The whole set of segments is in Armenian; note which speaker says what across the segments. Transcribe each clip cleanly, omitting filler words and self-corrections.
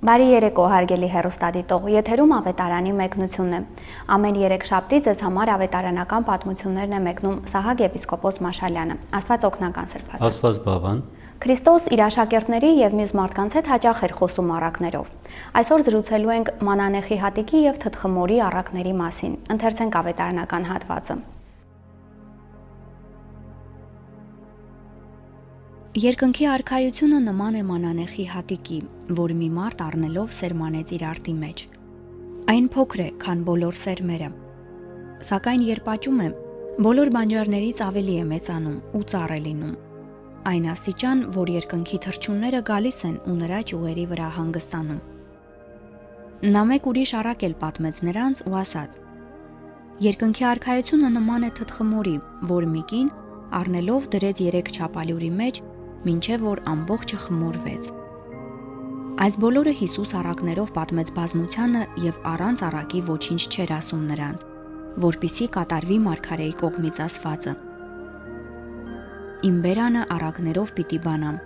Speaker 1: Բարի երեկո, հարգելի հեռուստադիտող, եթերում ավետարանի մեկնությունն է։ Ամեն երեքշաբթի ձեզ համար ավետարանական պատմություններն է մեկնում Սահակ եպիսկոպոս Մաշալյանը։ Աստված օգնական Սրբազան։
Speaker 2: Աստված բավան։
Speaker 1: Քրիստոս իր աշակերտների եւ մյուս մարդկանց հետ հաճախ էր խոսում առակներով։ Այսօր զրուցելու ենք մանանեխի հատիկի եւ թթխմորի առակների մասին։ Ընթերցենք ավետարանական հատվածը։ Երկնքի արքայությունը նման է մանանեխի հատիկի, որ մի մարդ առնելով սերմանեց իր արտի մեջ։ Այն փոքր է, քան բոլոր սերմերը։ Սակայն երբ աճում է, բոլոր բանջարներից ավելի է մեծանում ու ծառ է լինում։ Այն աստիճան, որ երկնքի թռչունները գալիս են ու նրա ճյուղերի վրա հանգստանում։ Նա մեկ ուրիշ առակ էլ պատմեց նրանց ու ասաց. Երկնքի արքայությունը նման է թթխմորի, որ մի կին առնելով դրեց 3 չափալյուրի մեջ, մինչև որ ամբողջը խմորվեց։ Այս բոլորը Հիսուս առակներով պատմեց բազմությանը եւ առանց առակի ոչինչ չէր ասում նրանց, որպիսի կատարվի մարգարեի կողմից ասվածը. Իմ բերանը առակներով պիտի բանամ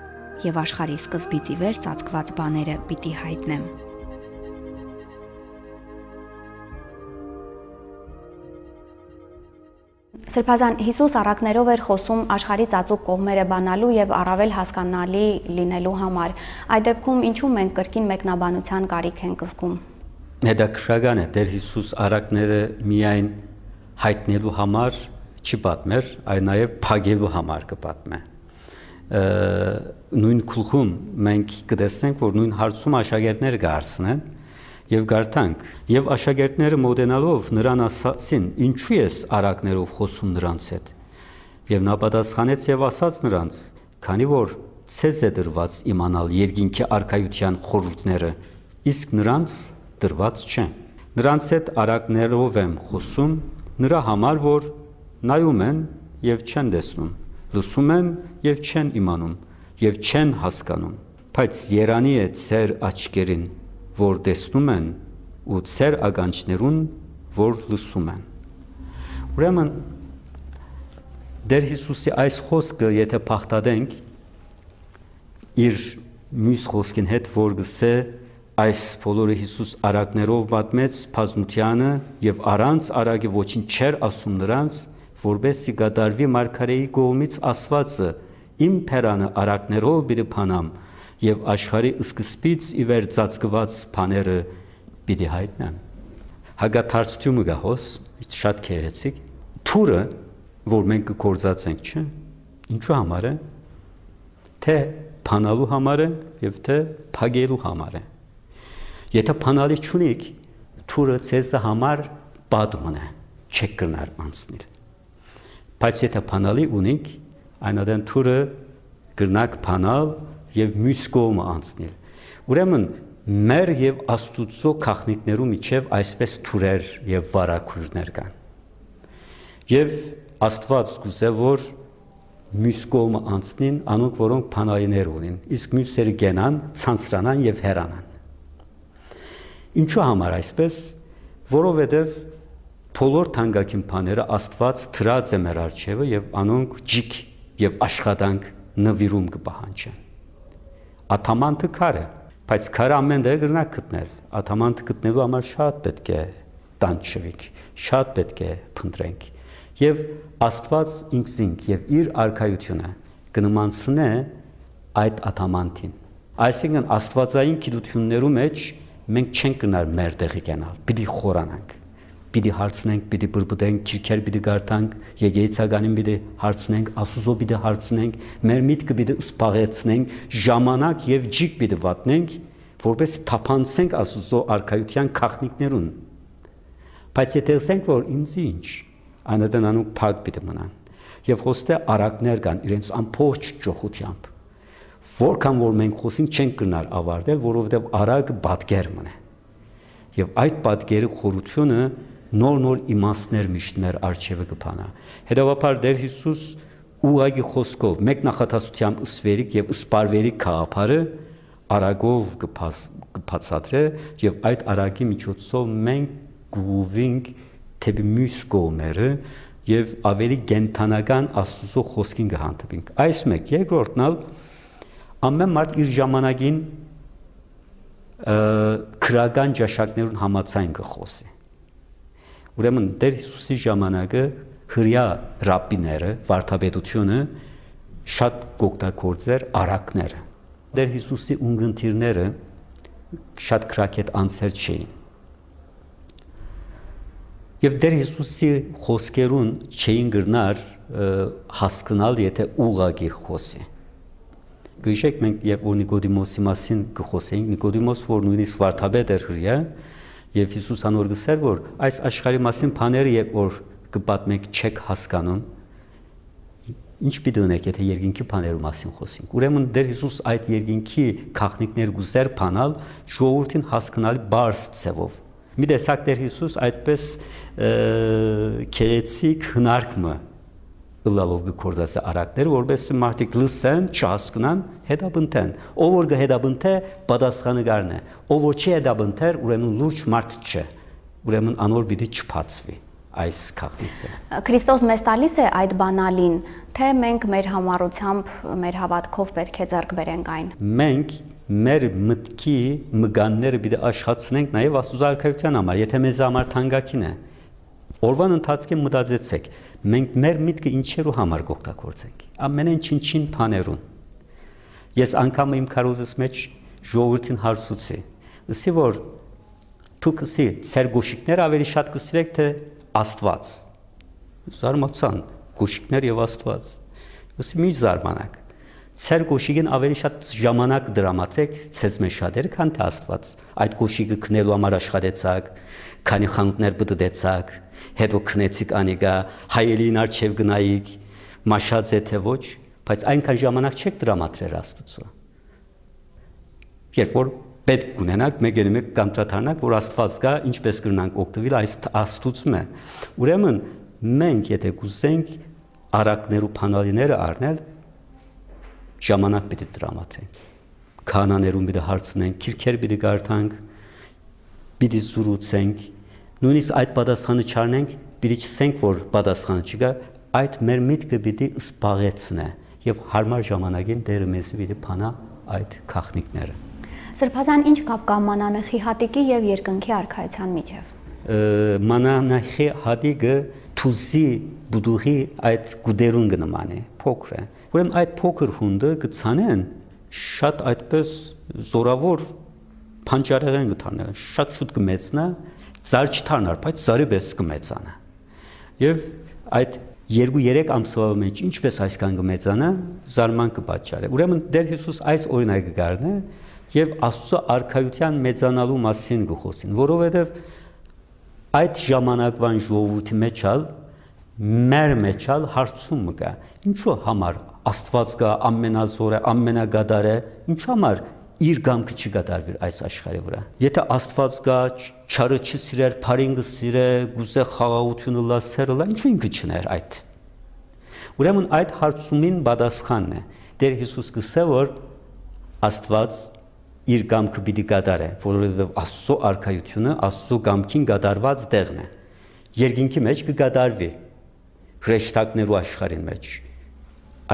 Speaker 1: եւ աշխարհի սկզբից ի վեր ծածկված բաները պիտի հայտնեմ։ Սրբազան, Հիսուս առակներով էր խոսում աշխարհի ծածուկ կողմերը բանալու եւ առավել հասկանալի լինելու համար։ Այդ դեպքում ինչու մենք կրկին մեկնաբանության կարիք ենք զգում։
Speaker 2: Հետաքրքրական է, Տեր Հիսուս առակները միայն հայտնելու համար չի պատմեր, այլ նաեւ փակելու համար կպատմե։ Նույն գլխում մենք կտեսնենք, որ նույն հարցում աշակերտները կհարցնեն եւ գարտանք եւ աշակերտները մոտենալով նրան ասացին. ինչու ես առակներով խոսում նրանց հետ եւ նա պատասխանեց եւ ասաց նրանց. քանի որ ցեզ է դրված իմանալ երկինքի արքայության խորհուրդները, իսկ նրանց դրված չեն։ Նրանց հետ առակներով եմ խոսում նրա համար, որ նայում են եւ չեն տեսնում, լսում են եւ չեն իմանում եւ չեն հասկանում, բայց երանի է ծեր աչքերին, որ տեսնում են ու ծեր ականջներուն, որ լսում են։ Ուրեմն Տեր Հիսուսի այս խոսքը եթե փախտadենք իր մյուս խոսքին հետ, որ գսե այս բոլորը Հիսուս առակներով պատմեց բազմությանը եւ առանց առակի ոչինչ չէր ասում նրանց, որբեսի կատարվի մարգարեի կողմից ասվածը. իմ փերանը առակներով պիտի բանամ եւ աշխարհի սկզբից ի վեր ծածկված բաները պիտի հայտնեմ։ Հագաթարցությունը գահոս շատ քեղեցիկ։ Թուրը, որ մենք կգործածենք, չէ՞, ինչու համար է, թե բանալու համար է եւ թե փակելու համար է։ Եթե բանալի չունիք, թուրը ցեզ համար պատմն է, չեք կրնար անցնել։ Բայց եթե բանալի ունիք, այնադեն թուրը կրնակ բանալ եւ մյուս կողմը անցնել։ Ուրեմն մեր եւ Աստուծո քաղաքներու միջև այսպես թուրեր եւ վարակույրներ կան։ Եվ Աստված գուցե որ մյուս կողմը անցնին, անոնք որոնք բանալիներ ունին, իսկ մյուսերը գենան, ցանցրանան եւ հեռանան։ Ինչու համար այսպես, որովհետեւ բոլոր թանկագին բաները Աստված դրած է մեր առջևը եւ անոնք ջիկ եւ աշխատանք նվիրում կպահանջեն։ Աթամանտը քար է, բայց քարը ամեն տեղ կգնաք գտնել։ Աթամանտը գտնելու համար շատ պետք է տանջվենք, շատ պետք է փնտրենք։ Եվ Աստված ինքնին եւ իր արքայությունը կնմանցնե այդ աթամանտին։ Այսինքն աստվածային գիտություններու մեջ մենք չենք գնալ մեր տեղի գնալ, պիտի խորանանք, պիտի հարցնենք, պիտի բրբտենք, քիրքեր պիտի գարտանք, եկեղեցականին պիտի հարցնենք, Աստուծո պիտի հարցնենք, մեր միտքը պիտի սպաղեցնենք, ժամանակ եւ ջիկ պիտի վատնենք, որպես թափանցենք Աստուծո արքայության քաղաքներուն։ Բայց եթե ասենք, որ ինձ ինչ, այնտեղ անոնք փակ պիտի մնան։ Եվ հոստե առակներ կան իրենց ամբողջ ճոխությամբ։ Որքան որ մենք խոսենք չենք գնալ ավարտել, որովհետեւ առակը պատկեր մնա։ Եվ այդ պատկերի խորությունը նոր իմաստներ միշտ մեր արջևը կփանա։ Հետևաբար Տեր Հիսուս ուղղակի խոսքով մեկ նախատասությամբ ըսվերիկ եւ ըսպարվերիկ քաղաքարը արագով կբացատրե եւ այդ արագի միջոցով մենք գուվինք թեպի մյուս կողմերը եւ ավելի գենթանական Աստծո խոսքին կհանդիպենք։ Այս մեկ երկրորդն ամեն մարդ իր ժամանակին քրական ճաշակներուն համացայն կխոսի։ Ուրեմն Տեր Հիսուսի ժամանակը հրյա ռաբբիները, վարդապետությունը շատ կօգտագործեր արակները։ Տեր Հիսուսի ունգընտիրները շատ քրակետ անձեր չէին։ Եվ Տեր Հիսուսի խոսքերուն չէին գրնար հասկանալ, եթե ուղղակի խոսի։ Գիշեք մենք եւ որ Նիկոդիմոսի մասին կխոսեինք, Նիկոդիմոս որ նույնիսկ վարդապետ էր հրյա, եւ Հիսուս անոր գսեր որ այս աշխարհի մասին բաները երբ որ կպատմեք չեք հասկանում, ինչ պիտի ունեք, եթե երկինքի բաներու մասին խոսենք։ Ուրեմն Տեր Հիսուս այդ երկինքի քաղաքներ գուզեր բանալ ժողովրդին հասկանալի բարձ ցևով։ Մի տեսակ Տեր Հիսուս այդպես քերեցիկ հնարքմը լալով գործած արակները, որովհետեւ մարդիկ լսեն, չհասկանան, հետաբնթեն։ Ով որ կհետաբնթե, պատասխանը գարն է։ Ով որ չի հետաբնթեր, ուրեմն լուրջ մարդ չէ։ Ուրեմն անոր պիտի չփածվի այս քաղաքը։
Speaker 1: Քրիստոս մեզ տալիս է այդ բանալին, թե մենք մեր համառությամբ, մեր հավատքով պետք է ձեռք բերենք այն։
Speaker 2: Մենք մեր մտքի մգանները պիտի աշխատենք նաև աստուծարքայության համար, եթե մեզ համար թանկագին է։ Օրվան ընթացքում մտածեցեք, մենք մեր միտքը ինչերու համար կօգտագործենք։ Ամեն ինչին բաներուն։ Ես անգամ իմ քարոզս մեջ ժողովրդին հարցուցի, ասի որ դուք ասի ծեր գոշիկներ ավելի շատ կսիրեք թե Աստված։ Զարմացան գոշիկներ եւ Աստված։ Ասի մի զարմանակ։ Ծեր գոշիկին ավելի շատ ժամանակ դրամատրեք ցեզ մեջ շատերը, քան թե Աստված։ Այդ գոշիկը քնելու համար աշխատեցաք, քանի խանութներ բդդեցաք, հետո քնեցիք անիգա, հայելին արչև գնայիք, մաշած է թե ոչ, բայց այնքան ժամանակ չեք դրամատրել Աստծո։ Երբ որ պետք ունենաք, մեկ կանտրատարնակ, որ Աստված կա, ինչպես կրնանք օգտվել այս Աստծում է։ Ուրեմն մենք եթե կուզենք արակներու փանալիները առնել, ժամանակ պիտի դրամատրենք։ Քահանաներուն պիտի հարցնենք, քիրքեր պիտի կարդանք, պիտի զրուցենք, նույնիսկ այդ պատասխանը չառնենք, պիտի չսենք, որ պատասխանը չկա, այդ մեր միտքը պիտի սպաղեցնե եւ հարմար ժամանակին Տերը մեզ պիտի փանա այդ քաղաքները։
Speaker 1: Սրբազան ինչ կապ կա մանանեխի հատիկի եւ երկնքի արքայության միջև։
Speaker 2: Մանանեխի հատիկը թուզի բուդուղի այդ գուդերուն կնման է, փոքր է։ Ուրեմն այդ փոքր հունդը կցանեն շատ այդպես զորավոր փանջարեղեն կթանա, շատ շուտ կմեծնա, ծար չթարնար, բայց ծարի պես կմեծանա։ Եվ այդ 2-3 ամսվա մեջ ինչպես այսքան կմեծանա, զարման կպատճառի։ Ուրեմն Տեր Հիսուս այս օրինակը գարն է եւ Աստծո արքայության մեծանալու մասին կխոսին, որովհետեւ այդ ժամանակվան ժողովրդի մեջալ մեր մեջալ հարցումը կա, ինչու համար Աստված կա, ամենազոր է, ամենագադար է, ինչու համար իր գամքը չգադարվի այս աշխարհի վրա։ Եթե Աստված կա, չարը չսիրեր, փարին կսիրե, գուզե խաղաղությունը լասերը, ինչու ինքը չներ այդ։ Ուրեմն այդ հարցումին պատասխանն է։ Տեր Հիսուս կսե որ Աստված իր գամքը պիտի գադարե, որովհետև Աստծո արքայությունը Աստծո գամքին գադարված տեղն է։ Երկինքի մեջ կգադարվի, հրեշտակներու աշխարհին մեջ։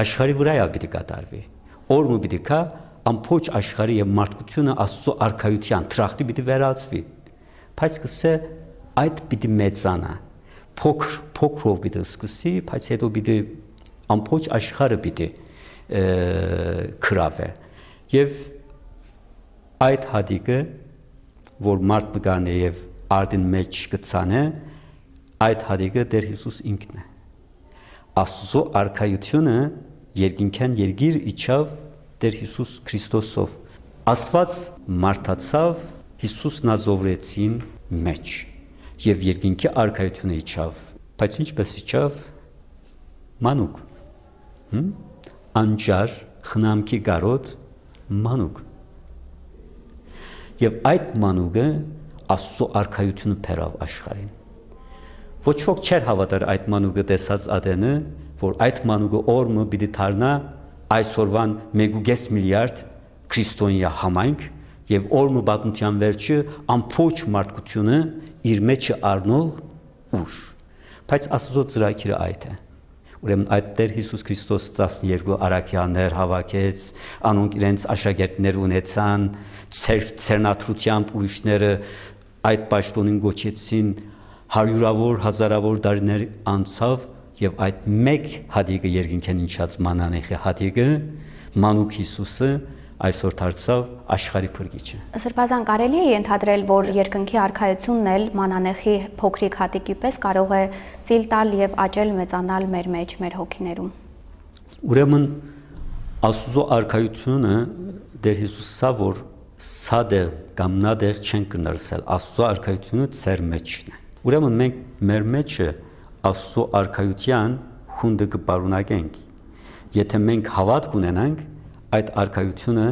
Speaker 2: Աշխարհի վրա պիտի գադարվի։ Օրը պիտի կա ամբողջ աշխարհի եւ մարդկությունը Աստծո արքայության տրախտի պիտի վերածվի։ Բայց կսե այդ պիտի մեծանա։ Փոքրով պիտի սկսի, բայց հետո պիտի ամբողջ աշխարհը պիտի քրավե։ Եվ այդ հատիկը, որ մարդ մգան է եւ արդին մեջ կցանե, այդ հատիկը Տեր Հիսուս ինքն է։ Աստծո արքայությունը երկինքան երգիր իջավ Տեր Հիսուս Քրիստոսով։ Աստված մարդացավ Հիսուս նազովրեցին մեջ եւ երկինքի արքայությունը իջավ, բայց ինչպես իջավ մանուկ։ Անջար խնամքի գարոտ մանուկ։ Եվ այդ մանուկը Աստծո արքայությունը բերավ աշխարհին։ Ոչ ոք չէր հավատար այդ մանուկը տեսած ադենը, որ այդ մանուկը օրը պիտի դառնա այսօրվան 1.5 միլիարդ քրիստոնյա համայնք եւ օրը պատմության վերջը ամբողջ մարդկությունը իր մեջը առնող ուժ։ Բայց Աստծո ծրագիրը այդ է։ Ուրեմն այդ Տեր Հիսուս Քրիստոս 12 առաքյալներ հավաքեց, անոնք իրենց աշակերտներ ունեցան, ցերնաթրությամբ ուրիշները այդ պաշտոնին գոչեցին, հարյուրավոր, հազարավոր տարիներ անցավ եւ այդ մեկ հադիգը երկինքեն ինչած մանանեխի հադիգը մանուկ Հիսուսը այսօր դարձավ աշխարհի փրկիչը։
Speaker 1: Սրբազան կարելի է ենթադրել, որ երկնքի արքայությունն էլ մանանեխի փոքրիկ հատիկի պես կարող է ծիլ տալ եւ աճել մեծանալ մեր մեջ, մեր հոգիներում։
Speaker 2: Ուրեմն Աստծո արքայությունը Տեր Հիսուսը որ սադեր կամ նադեր չեն կնրսել, Աստծո արքայությունը ծեր մեջն է։ Ուրեմն մենք մեր մեջը Աստծո արքայության խունդը կպարունակենք։ Եթե մենք հավատ ունենանք, այդ արքայությունը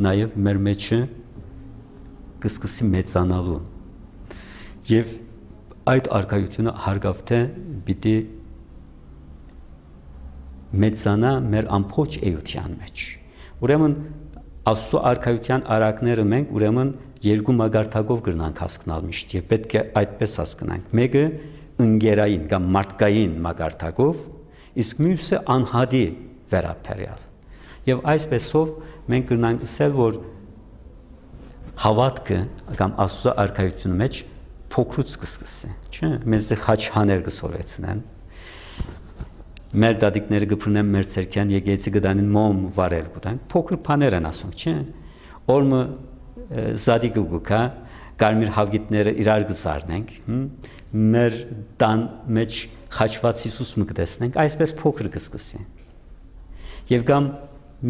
Speaker 2: նաև մեր մեջը կսկսի մեծանալու։ Եվ այդ արքայությունը հարգավթե պիտի մեծանա մեր ամբողջ էության մեջ։ Ուրեմն Աստծո արքայության արակները մենք ուրեմն երկու մագարտակով կրնանք հասկանալ միշտ եւ պետք է այդպես հասկանանք։ Մեկը ընկերային կամ մարդկային մագարտակով, իսկ մյուսը անհադի վերաբերյալ։ Եվ այսպեսով մենք կրնանք ասել, որ հավատքը կամ Աստծո արքայության մեջ փոքրուց կսկսի, չէ՞։ Մեզ խաչհաներ կսովեցնեն։ Մեր դադիկները կփրնեն մեր ցերքյան եկեցի գտանին մոմ վարել գտան։ Փոքր բաներ են ասում, չէ՞։ Օրը զադիկը գուկա, կարմիր հավգիտները իրար կսարնենք, մեր տան մեջ խաչված Հիսուս մկտեսնենք, այսպես փոքր կսկսի։ Եվ կամ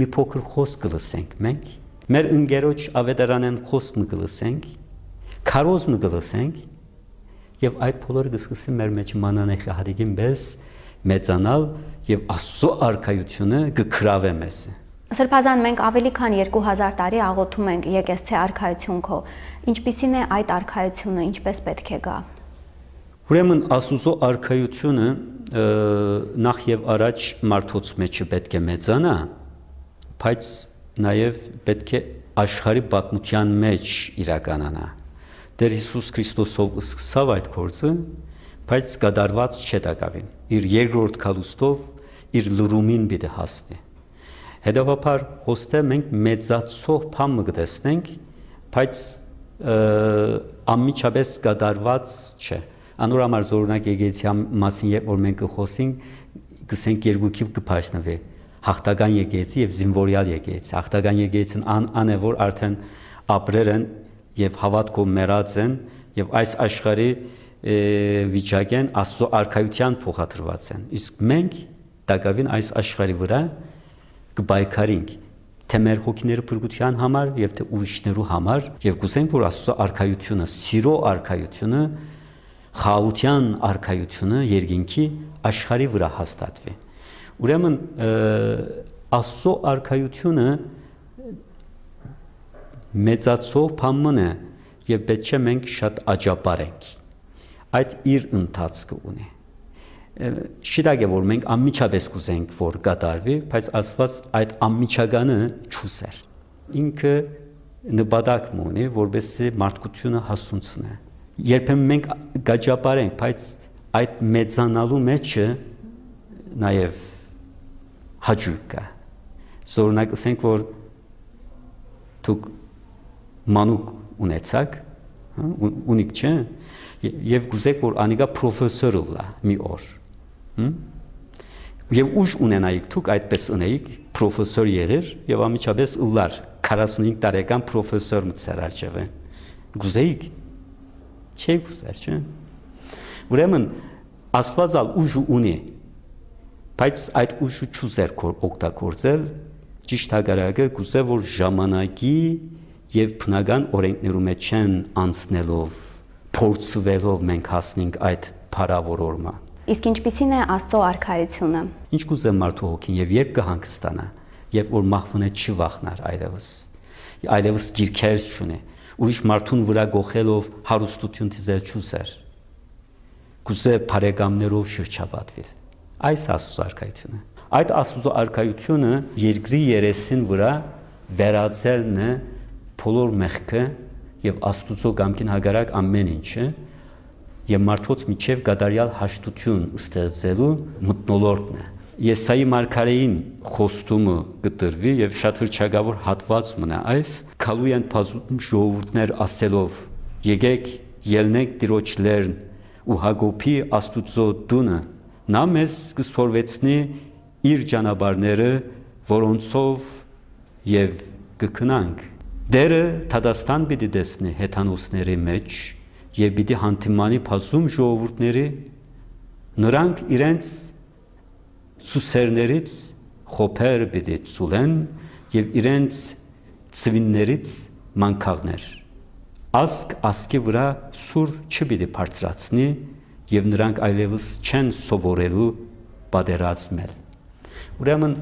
Speaker 2: մի փոքր խոսք կլսենք մենք, մեր ընկերոջ ավետարանեն խոսք կլսենք, քարոզ կլսենք, եւ այդ բոլորը կսկսի մեր մեջ մանանեխի հադիգին պես մեծանալ եւ Աստծո արքայությունը կգրավե մեզ։
Speaker 1: Սրբազան մենք ավելի քան 2000 տարի աղոթում ենք եկեղեցի արքայություն քո։ Ինչպիսին է այդ արքայությունը, ինչպես պետք է գա։
Speaker 2: Ուրեմն Աստծո արքայությունը նախ եւ առաջ մարդոց մեջը պետք է մեծանա, բայց նաեւ պետք է աշխարհի պատմության մեջ իրականանա։ Տեր Հիսուս Քրիստոսով սկսավ այդ գործը, բայց կատարված չդակավին։ Իր երկրորդ քալուստով իր լուրումին պիտի հասնի։ Հետևաբար հոստե մենք մեծացող բան կտեսնենք, բայց անմիջապես կատարված չէ։ Անորամար զորունակ եկեցի մասին որ մենք կխոսենք, գսենք երկուքի կփաշնվի։ Հաղթական եկեցի եւ զինվորյալ եկեցի։ Հաղթական եկեցին ան է որ արդեն ապրեր են եւ հավատքով մեռած են եւ այս աշխարհի վիճակեն Աստծո արքայության փոխադրված են։ Իսկ մենք դակավին այս աշխարհի վրա կբայքարենք թե մեր հոգիների փրկության համար եւ թե ուրիշներու համար եւ կուզենք որ Աստծո արքայությունը, սիրո արքայությունը, խաղաղության արքայությունը երկինքի աշխարհի վրա հաստատվի։ Ուրեմն Աստծո արքայությունը մեծացող բան է եւ պետք է մենք շատ աջապարենք։ Այդ իր ընթացքը ունի։ Շիրակ է որ մենք անմիջապես կուզենք որ կատարվի, բայց Աստված այդ անմիջականը չուզեր։ Ինքը նպատակ ունի, որովհետեւ մարդկությունը հասունցնի։ Երբեմն մենք գաջապարենք, բայց այդ մեծանալու մեջը նաեւ հաջող կա։ Զորունակ ասենք որ դուք մանուկ ունեցաք, ունիք չէ, եւ գուզեք որ անիկա պրոֆեսոր լա մի օր։ Եվ ուժ ունենայիք դուք այդպես ունեիք պրոֆեսոր եղեր եւ ամիջապես ըլլար 45 տարեկան պրոֆեսոր մցար արջևը։ Գուզեիք չէ գուզեր, չէ։ Ուրեմն Աստվածալ ուժ ունի, բայց այդ ուժը չուզեր օգտագործել, ճիշտ հակառակը գուզե որ ժամանակի եւ բնական օրենքներու մեջ են անցնելով, փորձվելով մենք հասնենք այդ փառավորորմա։
Speaker 1: Իսկ ինչպիսին է Աստծո արքայությունը։
Speaker 2: Ինչ կուզե մարդու հոգին եւ երբ կհանգստանա, երբ որ մահվում է չի վախնար այլևս գիրքեր չունի, ուրիշ մարդուն վրա գողելով հարուստություն դիզել չուզեր։ Կուզե բարեկամներով շրջապատվել։ Այս Աստծո արքայությունը։ Այդ Աստծո արքայությունը երկրի երեսին վրա վերածելն է բոլոր մեղքը եւ Աստծո կամքին հակառակ ամեն ինչը եւ մարդոց միջև գադարյալ հաշտություն ստեղծելու մթնոլորտն է։ Եսայի մարգարեին խոստումը կտրվի եւ շատ հրճագավոր հատված մնա այս քալու են բազում ժողովուրդներ ասելով եկեք ելնենք Տիրոջ լերն ու Հակոբի Աստուծո տունը նա մեզ կսորվեցնի իր ճանապարհները որոնցով եւ կքնանք դերը Թադաստան պիտի տեսնի հեթանոսների մեջ եւ պիտի հանդիմանի բազում ժողովուրդների նրանք իրենց սուսերներից խոփեր պիտի ցուլեն եւ իրենց ծվիններից մանկաղներ ասկ ասկի վրա սուր չպիտի բարձրացնի եւ նրանք այլևս չեն սովորելու պատերազմել ուրեմն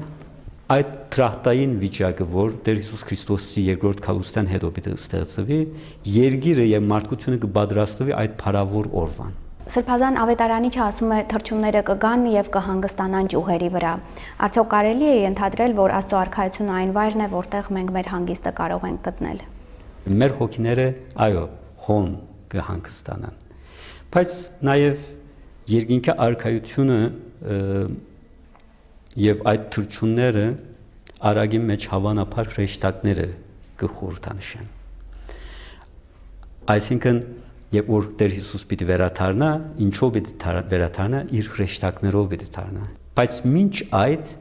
Speaker 2: այդ տրախտային վիճակը որ Տեր Հիսուս Քրիստոսի երկրորդ քալուստան հետո պիտի ստեղծվի երկիրը եւ մարդկությունը կպատրաստվի այդ փառավոր օրվան
Speaker 1: Սրբազան ավետարանի ասում է թրջունները կգան եւ կհանգստանան ճյուղերի վրա։ Արդյոք կարելի է ենթադրել, որ Աստծո արքայությունը այն վայրն է, որտեղ մենք մեր հանգիստը կարող ենք գտնել։
Speaker 2: Մեր հոգիները, այո, հոն կհանգստանան։ Բայց նաեւ երկինքի արքայությունը եւ այդ թրջունները արագի մեջ հավանաբար հրեշտակները կխորհրդանշեն։ Այսինքն Երբ որ Տեր Հիսուս պիտի վերադառնա, ինչով պիտի վերադառնա, իր հրեշտակներով պիտի դառնա։ Բայց մինչ այդ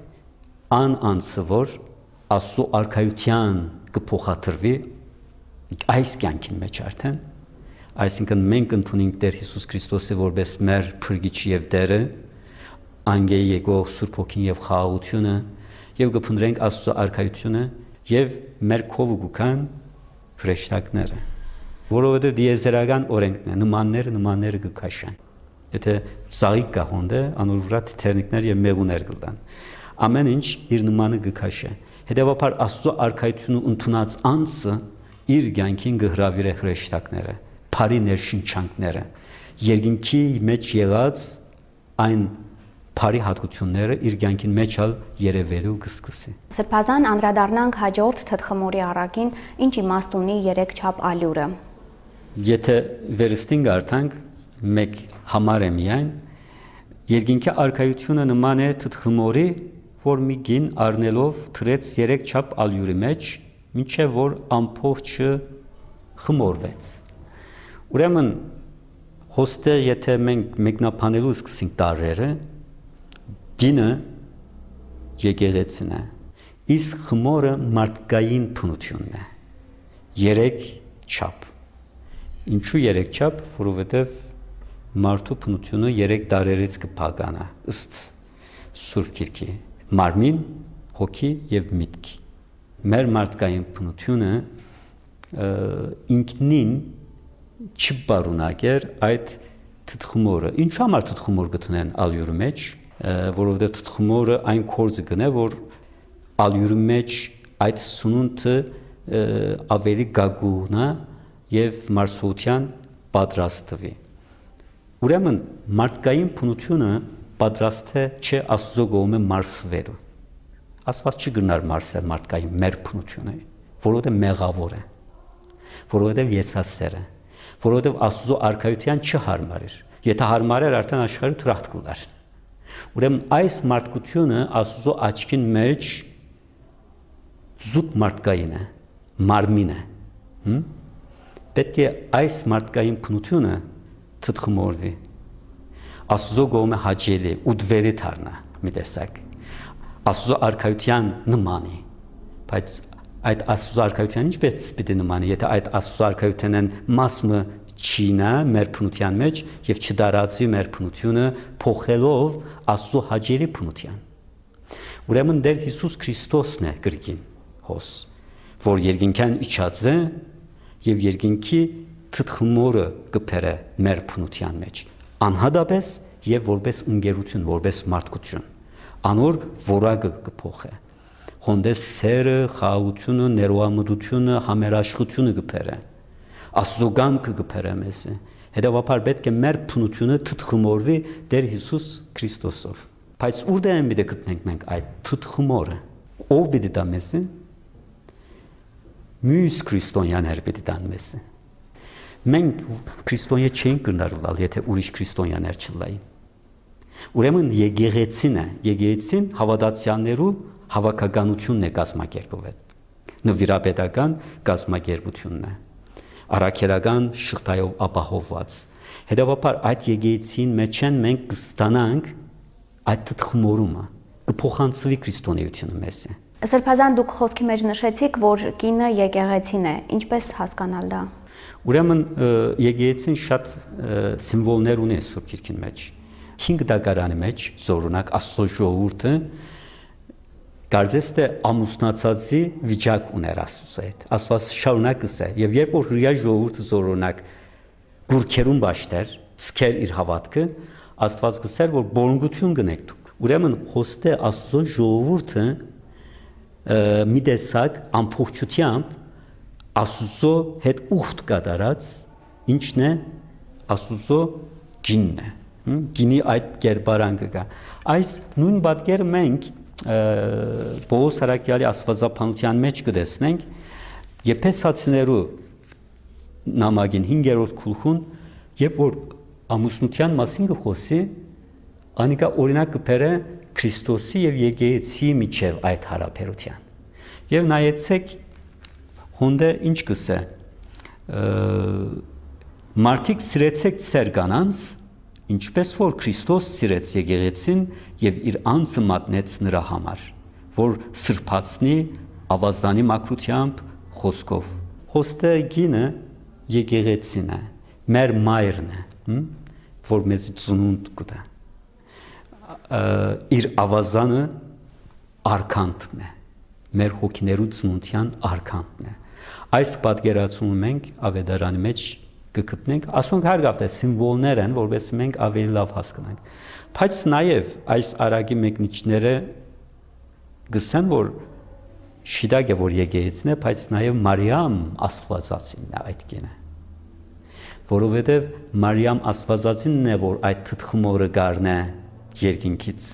Speaker 2: անցը որ Աստծո արքայության կփոխադրվի այս կյանքին մեջ արդեն, այսինքն մենք ընդունենք Տեր Հիսուս Քրիստոսը որպես մեր փրկիչ եւ Տերը, անգեի եկող Սուրբ Հոգին եւ խաղաղությունը եւ կփնտրենք Աստծո արքայությունը եւ մեր քովը գուքան հրեշտակները որովհետև դիեզերական օրենքն է նմանները կքաշեն եթե ծաղիկ կա հոնդը անոր վրա թերնիկներ եւ մեղուներ կլան ամեն ինչ իր նմանը կքաշե հետեւաբար Աստծո արքայությունը ընդունած անձը իր կյանքին կհրավիրե հրեշտակները բարի ներշնչանքները երկինքի մեջ եղած այն բարի հատկությունները իր կյանքին մեջ երևելու կսկսի
Speaker 1: Սրբազան անդրադառնանք հաջորդ թթխմորի առակին ինչ իմաստ ունի 3 չափ ալյուրը
Speaker 2: Եթե վերստին գարտանք մեկ համար է միայն երկինքի արքայությունը նման է թթխմորի որ մի գին առնելով թրեց 3 չափ ալյուրի մեջ մինչև որ ամփոփը խմորվեց ուրեմն հոստը եթե մենք մեկնաբանելու սկսենք տարրերը գինը եկեղեցին է իսկ խմորը մարդկային բնությունն է 3 չափ Ինչու 3 չափ, որովհետև մարդու բնությունը 3 տարերից կփականա, ըստ Սուրբ Գիրքի, մարմին, հոգի եւ միտք։ Մեր մարդկային բնությունը ինքնին չբարունակեր այդ թթխմորը։ Ինչու համար թթխմոր գտնեն ալյուրի մեջ, որովհետև թթխմորը այն կորձը գնե, որ ալյուրի մեջ այդ սնունդը ավելի գագունա եւ մարսողության պատրաստվի։ Ուրեմն մարդկային բնությունը պատրաստ է չէ Աստծո կողմը մարսվելու։ Աստված չգնար մարսել մարդկային մեր բնությունը, որովհետեւ մեղավոր է, որովհետեւ եսասեր է, որովհետեւ Աստծո արքայության չհարմար էր։ Եթե հարմար էր, արդեն աշխարհը թրախտ կլար։ Ուրեմն այս մարդկությունը Աստծո աչքին մեջ զուտ մարդկային է, մարմին է։ Պետք է այս մարդկային բնությունը թթխմորվի Աստծո կողմը հաճելի ու դվերի դառնա մի տեսակ Աստծո արքայության նմանի բայց այդ Աստծո արքայության ինչպես պիտի նմանի եթե այդ Աստծո արքայությանն մասը չինա մեր բնության մեջ եւ չդարածի մեր բնությունը փոխելով Աստծո հաճելի բնության ուրեմն Տեր Հիսուս Քրիստոսն է գրքին հոս որ երկինքան իջած է եւ երկինքի թթխմորը կփերը մեր բնության մեջ անհատապես եւ որպես ընկերություն որպես մարդկություն անոր որակը կփոխե հոնդես սերը խաղաղությունը ներողամտությունը համերաշխությունը կփերը Աստծո կամքը կփերը մեզ հետեւաբար պետք է մեր բնությունը թթխմորվի Տեր Հիսուս Քրիստոսով բայց ուր դե մենք գտնենք մենք այդ թթխմորը ով պիտի դա մեզ Մյուս քրիստոնյաներ պիտի տան մեզ։ Մենք քրիստոնյա չենք գնալու, եթե ուրիշ քրիստոնյաներ չլային։ Ուրեմն եկեղեցին է, եկեղեցին հավատացյալներու հավաքականությունն է կազմակերպվել։ Նվիրապետական կազմակերպությունն է։ Առաքելական շղթայով ապահովված։ Հետևաբար այդ եկեղեցին մեջ են մենք կստանանք այդ թխմորումը, կփոխանցվի քրիստոնեությունը մեզ։
Speaker 1: Սրբազան դուք խոսքի մեջ նշեցիք, որ կինը եկեղեցին է, ինչպես հասկանալ դա։
Speaker 2: Ուրեմն եկեղեցին շատ սիմվոլներ ունի Սուրբ Գիրքին մեջ։ 5 դագարանի մեջ զորունակ Աստծո ժողովուրդը կարծես թե ամուսնացածի վիճակ ուներ Աստծո հետ։ Աստված շարունակս է, եւ երբ որ հրյա ժողովուրդը զորունակ գուրքերուն բաշտեր, սկեր իր հավատքը, Աստված գսեր, որ բորունգություն գնեք դուք։ Ուրեմն հոստե Աստծո ժողովուրդը մի տեսակ ամփոփչությամբ Աստծո հետ ուխտ կատարած ինչն է Աստծո գինն է, գինի այդ կերպարանքը կա։ Այս նույն պատկերը մենք Պողոս Արաքյալի աստվածապանության մեջ կտեսնենք Եփեսացիներու նամակին 5-րդ գլխուն, երբ որ ամուսնության մասին կխոսի, անիկա օրինակ կբերե Քրիստոսի եւ եկեղեցի միջև այդ հարաբերության։ Եվ նայեցեք հոնդե ինչ կսե մարդիկ սիրեցեք ծեր կանանց, ինչպես որ Քրիստոս սիրեց եկեղեցին եւ իր անձը մատնեց նրա համար, որ սրբացնի ավազանի մաքրությամբ խոսքով։ Հոստե գինը եկեղեցին է, մեր մայրն է, որ մեզ ծնունդ կտա։ Իր ավազանը արքանտն է, մեր հոգիներու ծնունդյան արքանտն է։ Այս պատկերացումը մենք ավետարանի մեջ կգտնենք, ասոնք հարգավտ է սիմվոլներ են, որպես մենք ավելի լավ հասկանանք։ Բայց նաև այս արագի մեկնիչները գսեն, որ շիդակ է, որ եկեղեցին է, բայց նաև Մարիամ Աստվածածինն է այդ կինը։ Որովհետև Մարիամ Աստվածածինն է, որ այդ թխմորը գարնե երկինքից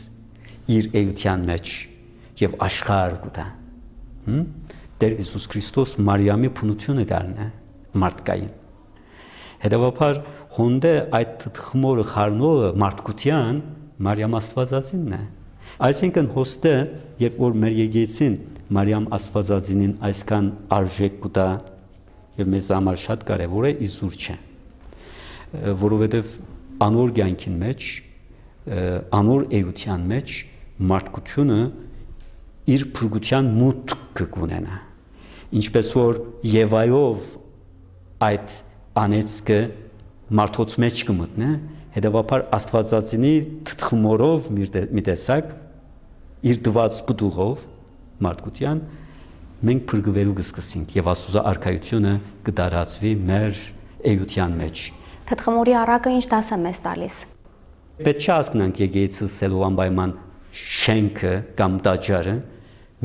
Speaker 2: իր էության մեջ եւ աշխարհ կուտա։ Տեր Հիսուս Քրիստոս Մարիամի փնությունը գարնե մարդկային։ Հետևաբար հոնդե այդ թխմորը խառնողը մարդկության Մարիամ Աստվածածինն է։ Այսինքն հոստե, երբ որ մեր եկեղեցին Մարիամ Աստվածածինին այսքան արժեք կուտա եւ մեզ համար շատ կարեւոր է, իզուր չէ։ Որովհետեւ անոր կյանքին մեջ, անոր էության մեջ մարդկությունը իր փրկության մուտքը կունենա։ Ինչպես որ Եվայով այդ անեցքը մարդոց մեջ կմտնե, հետևաբար Աստվածածինի թխմորով մի տեսակ իր դված պտուղով մարդկության մենք փրկվելու կսկսենք եւ Աստծո արքայությունը կդարածվի մեր էության մեջ։
Speaker 1: Թխմորի առակը ինչ դաս է մեզ տալիս։
Speaker 2: Պետք է հասկանանք եկեղեցի սելու անպայման շենքը կամ տաճարը,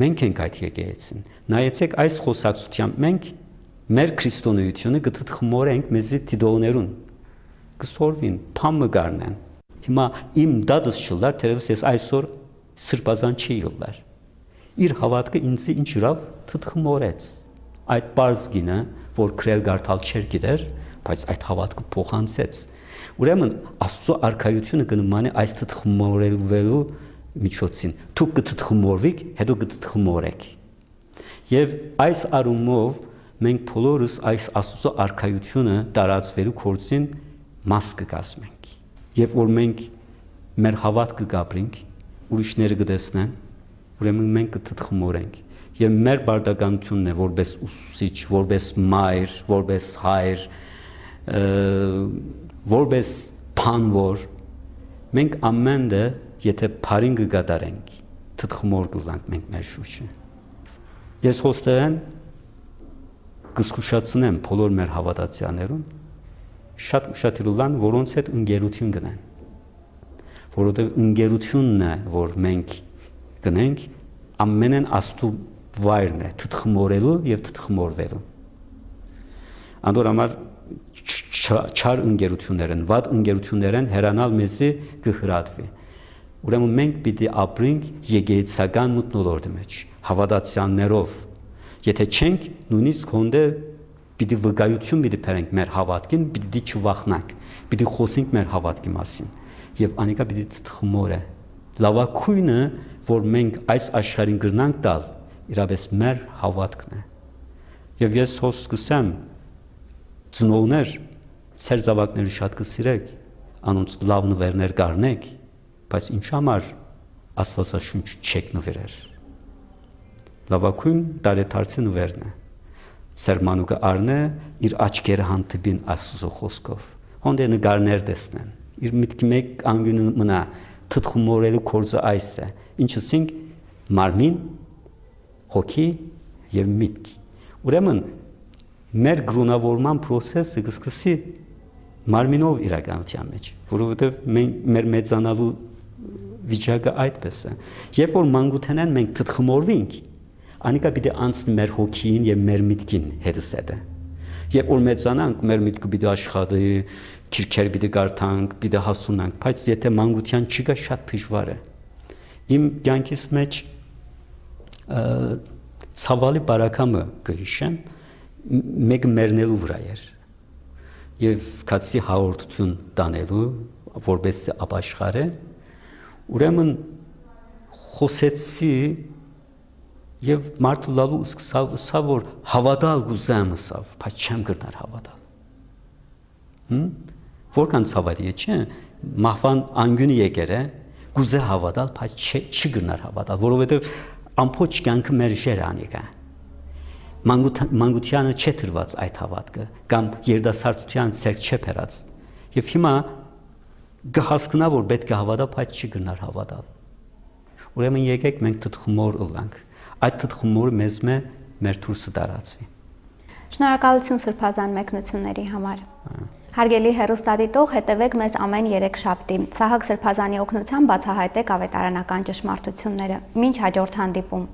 Speaker 2: մենք ենք այդ եկեղեցին։ Նայեցեք այս խոսակցությամբ մենք մեր քրիստոնեությունը կթխմորենք մեզի դիդողներուն, կսորվին, փամը գարնեն։ Հիմա իմ դադս չլար, թերևս ես այսօր սրբազան չի ելար։ Իր հավատքը ինձ ինչ իրավ թխմորեց։ Այդ բարձգինը, որ քրել գարտալ չեր գիտեր, բայց այդ հավատքը փոխանցեց։ Ուրեմն Աստծո արքայությունը կնմանի այս թխմորելու միջոցին։ Դուք կթխմորվիք, հետո կթխմորեք։ Եվ այս առումով մենք բոլորս այս Աստծո արքայությունը տարածվելու գործին մաս կկազմենք։ Եվ որ մենք մեր հավատքը կապրենք, ուրիշները կտեսնեն, ուրեմն մենք կթխմորենք։ Եվ մեր բարդականությունն է որպես ուսուցիչ, որպես մայր, որպես հայր, որպես փանվոր, մենք ամենը եթե բարին կգատարենք, թխմոր կլանք մենք մեր շուրջը։ Ես հոստերեն կզգուշացնեմ բոլոր մեր հավատացյալներուն շատ ուշադրության, որոնց հետ ընկերություն գնեն։ Որովհետև ընկերությունն է, որ մենք գնենք, ամենեն Աստծո վայրն է թխմորելու եւ թխմորվելու։ Անդոր համար չար ընկերություններ են, վատ ընկերություններ են, հեռանալ մեզի կհրատվի։ Ուրեմն մենք պիտի ապրենք եկեղեցական մթնոլորտի մեջ, հավատացյալներով։ Եթե չենք, նույնիսկ հոնդե պիտի վկայություն պիտի բերենք մեր հավատքին, պիտի չվախնանք, պիտի խոսենք մեր հավատքի մասին։ եւ անիկա պիտի թխմորը լավակույնը որ մենք այս աշխարհին գրնանք տալ իրապես մեր հավատքն է եւ ես հոս սկսեմ ծնողներ ծեր զավակները շատ կսիրեք անոնց լավ նվերներ կառնեք բայց ինչ համար Աստվածաշունչ չեք նվերեր լավակույն դարեթարցի նվերն է Սերմանուկը առնե իր աչքերը հանդիպին Աստծո խոսքով հոնդե նկարներ տեսնեն իր միտքի մեկ անգյունը մնա թթխումորելու կորձը այս է ինչսինք մարմին հոգի եւ միտք ուրեմն մեր գրունավորման process-ը կսկսի մարմինով իրականության մեջ որովհետեւ մեր մեծանալու վիճակը այդպես է երբ որ մանկութենեն մենք թթխմորվենք անիկա պիտի անցնի մեր հոգին եւ մեր միտքին հետսեդը երբ որ մեծանանք մեր միտքը պիտի աշխատի քիրքեր պիտի գարտանք պիտի հասունանք բայց եթե մանկության չկա շատ դժվար է իմ կյանքիս մեջ ցավալի բարակամը կհիշեմ մեկ մեռնելու վրա էր եւ քացի հաղորդություն տանելու որպես ապաշխարը ուրեմն խոսեցի եւ մարդը լալու սկսա որ հավատալ գուզեմ ասավ բայց չեմ գրնար հավատալ որքան ցավալի է չէ մահվան անգյունի եկեր է գուզե հավատալ բայց չի գրնար հավատալ որովհետեւ ամփոփ կյանքը մեր շերանիկա մանկությանը չէ դրված այդ հավատքը կամ երդասարտության ցերկ չէ փերած եւ հիմա գահասկնա որ պետք է հավատա բայց չի գնար հավատալ ուրեմն եկեք մենք թթխմոր ըլանք այդ թթխմորը մեզ մեր դուրսը տարածվի
Speaker 1: Շնորհակալություն Սրբազան մեկնությունների համար Հարգելի հեռուստադիտող հետևեք մեզ ամեն 3 շաբթի Սահակ Սրբազանի օգնությամբ բացահայտեք ավետարանական ճշմարտությունները մինչ հաջորդ հանդիպում